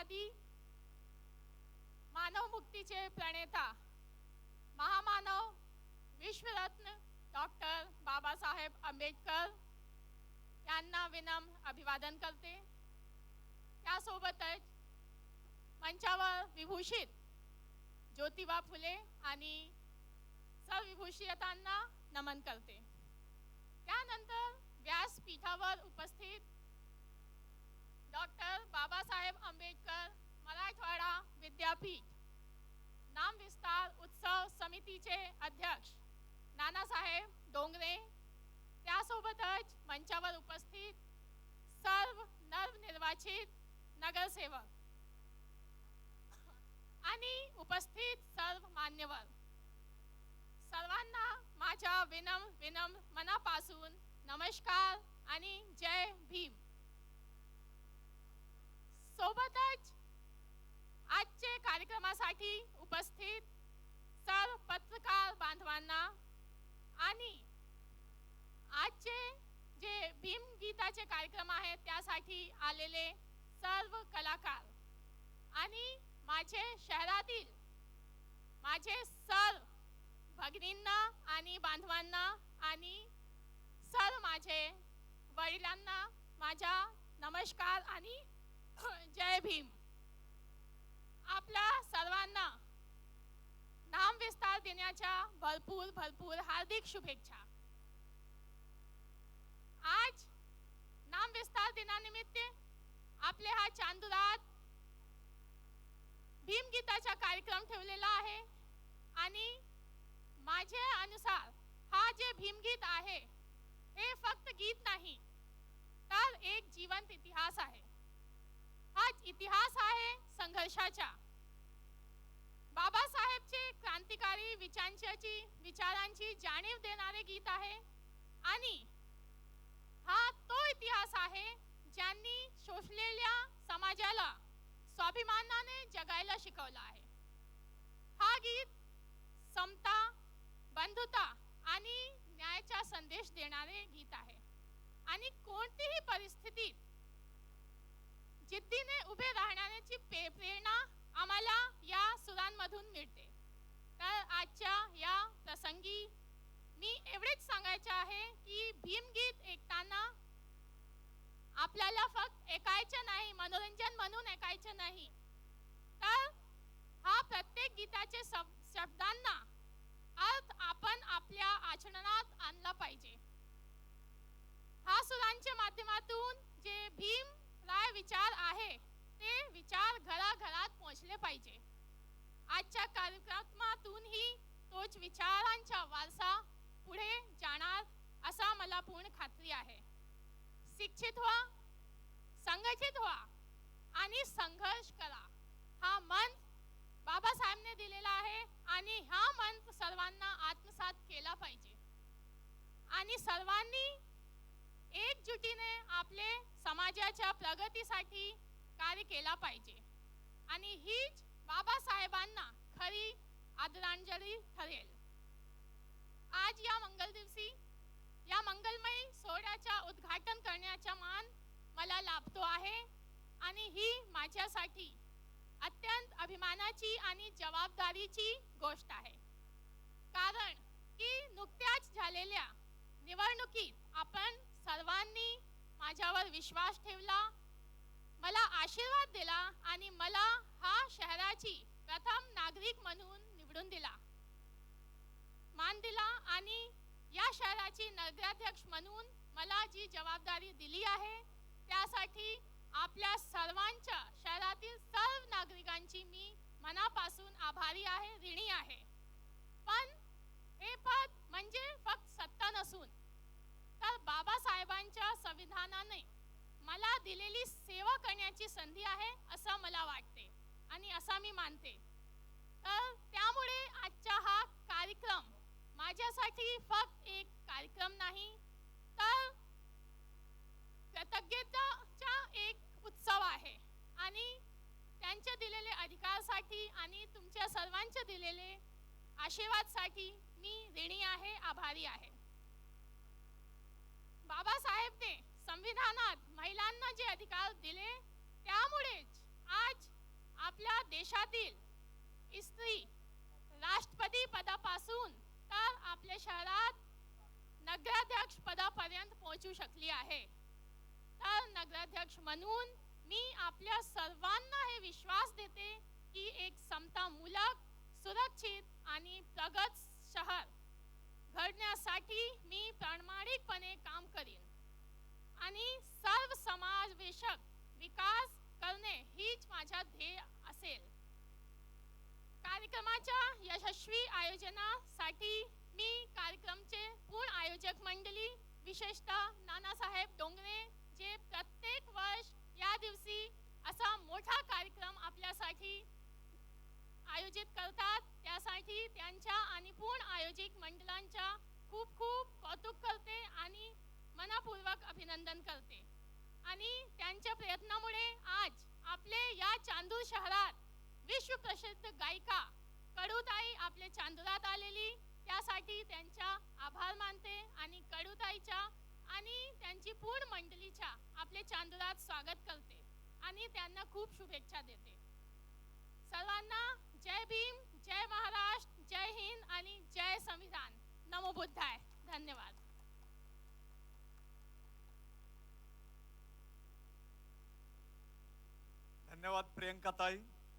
राष्ट्रवादी मानव मुक्तीचे प्रणेता महामानव विश्वरत्न डॉक्टर बाबासाहेब आंबेडकर यांना विनम्र अभिवादन करते। त्यासोबतच मंचावर विभूषित ज्योतिबा फुले आणि सर्वविभूषितांना नमन करते। त्यानंतर व्यासपीठावर उपस्थित डॉक्टर बाबासाहेब आंबेडकर मराठवाडा विद्यापीठ नामविस्तार उत्सव समितीचे अध्यक्ष नानासाहेब डोंगरे, त्यासोबतच मंचावर उपस्थित सर्व नवनिर्वाचित नगरसेवक आणि उपस्थित सर्व मान्यवर, सर्वांना माझ्या विनम्र मनापासून नमस्कार आणि जय भीम। सोबतच आजचे कार्यक्रमासाठी उपस्थित सर्व पत्रकार बांधवांना आणि आजचे जे भीमगीताचे कार्यक्रम आहेत त्यासाठी आलेले सर्व कलाकार आणि माझे शहरातील माझे सर्व भगिनींना आणि बांधवांना आणि सर्व माझे वडिलांना माझा नमस्कार आणि जय भीम। आपल्या सर्वांना नामविस्तार दिनाच्या भरपूर हार्दिक शुभेच्छा। आज नामविस्तार दिनानिमित्त आपले हा चांदुरात भीमगीताचा कार्यक्रम ठेवलेला आहे आणि माझे अनुसार हा जे भीमगीत आहे हे फक्त गीत नाही तर एक जिवंत इतिहास आहे। हा इतिहास आहे संघर्षाचा। बाबासाहेबचे क्रांतिकारी विचारांची जाणीव देणारे गीत आहे आणि हा तो इतिहास आहे ज्यांनी शोषलेल्या समाजाला स्वाभिमानाने जगायला शिकवलं आहे। हा गीत समता, बंधुता आणि न्यायाचा संदेश देणारे गीत आहे आणि कोणतीही परिस्थितीत जिद्दीने उभे राहण्याची प्रेरणा आम्हाला या सुरांमधून मिळते। तर आजच्या या प्रसंगी मी एवढेच सांगायचे आहे की भीमगीत ऐकताना आपल्याला फक्त ऐकायचं नाही, मनोरंजन म्हणून ऐकायचं नाही, तर हा प्रत्येक गीताचे शब्दांना अर्थ आपण आपल्या आचरणात आणला पाहिजे। हा सुरांच्या माध्यमातून जे भीमराय विचार आहे ते विचार घराघरात पोहोचले पाहिजे। आजच्या कार्यक्रमातूनही तोच विचारांचा वारसा पुढे जाणार असा मला पूर्ण खात्री आहे। शिक्षित व्हा, संघटित व्हा आणि संघर्ष करा हा मंत्र बाबासाहेबांनी दिलेला आहे आणि हा मंत्र सर्वांना आत्मसात केला पाहिजे आणि सर्वांनी एकजुटीने आपले समाजाच्या प्रगतीसाठी कार्य केला पाहिजे आणि हीच बाबासाहेबांना खरी आदरांजली ठरेल। आज या मंगल दिवशी या मंगलमय सोहळ्याचा उद्घाटन करण्याचा मान मला लाभतो आहे आणि ही माझ्यासाठी अत्यंत अभिमानाची आणि जबाबदारीची गोष्ट आहे, कारण की नुकत्याच झालेल्या निवडणुकीत आपण सर्वांनी माझ्यावर विश्वास ठेवला, मला आशीर्वाद दिला आणि मला हा शहराची प्रथम नागरिक म्हणून निवडून दिला, मान दिला आणि या शहराची नगराध्यक्ष म्हणून मला जी जबाबदारी दिली आहे त्यासाठी आपल्या सर्वांच्या शहरातील सर्व नागरिकांची मी मनापासून आभारी आहे, ऋणी आहे। पण हे पद म्हणजे फक्त सत्ता नसून तर बाबासाहेबांच्या संविधानाने मला दिलेली सेवा करण्याची संधी आहे असं मला वाटते आणि असं मी मानते। तर त्यामुळे आजचा हा कार्यक्रम माझ्यासाठी फक्त एक कार्यक्रम नाही तर कृतज्ञतेचा एक उत्सव आहे आणि त्यांच्या दिलेले अधिकारासाठी आणि तुमच्या सर्वांच्या दिलेले आशीर्वादासाठी मी ऋणी आहे, आभारी आहे। बाबासाहेबने संविधानात महिलांना जे अधिकार दिले त्यामुळेच आज आपल्या देशातील स्त्री राष्ट्रपती पदापासून तर आपल्या शहरात नगराध्यक्ष पदापर्यंत पोहोचू शकली आहे. तर नगराध्यक्ष म्हणून मी आपल्या सर्वांना हे विश्वास देते की एक समतामूलक, सुरक्षित आणि प्रगत शहर घडण्यासाठी मी प्रामाणिकपणे काम करीन आणि सर्व समावेशक विकास करणे हीच माझा ध्येय असेल. कार्यक्रमाच्या यशस्वी आयोजनासाठी मी कार्यक्रमचे पूर्ण आयोजक मंडळी, विशेषतः नानासाहेब डोंगरे, जे प्रत्येक वर्ष या दिवशी असा मोठा कार्यक्रम आपल्यासाठी आयोजित करतात, त्यासाठी त्यांच्या आणि पूर्ण आयोजक मंडळांच्या खूप खूप कौतुक करते आणि मनपूर्वक अभिनंदन करते. आणि त्यांच्या प्रयत्नामुळे आज आपले या चांदूर शहरात विश्वप्रसिद्ध गायिका कडूताई आपले चांदुरात आलेली, त्यासाठी त्यांचा आभार मानते आणि कडूताईच्या आणि त्यांची पूर्ण मंडळीच्या आपले चांदुरात स्वागत करते आणि त्यांना खूप शुभेच्छा देते. सर्वांना जय भीम, जय महाराष्ट्र, जय हिंद आणि जय संविधान. नमो बुद्धाय. धन्यवाद. धन्यवाद प्रियंका ताई.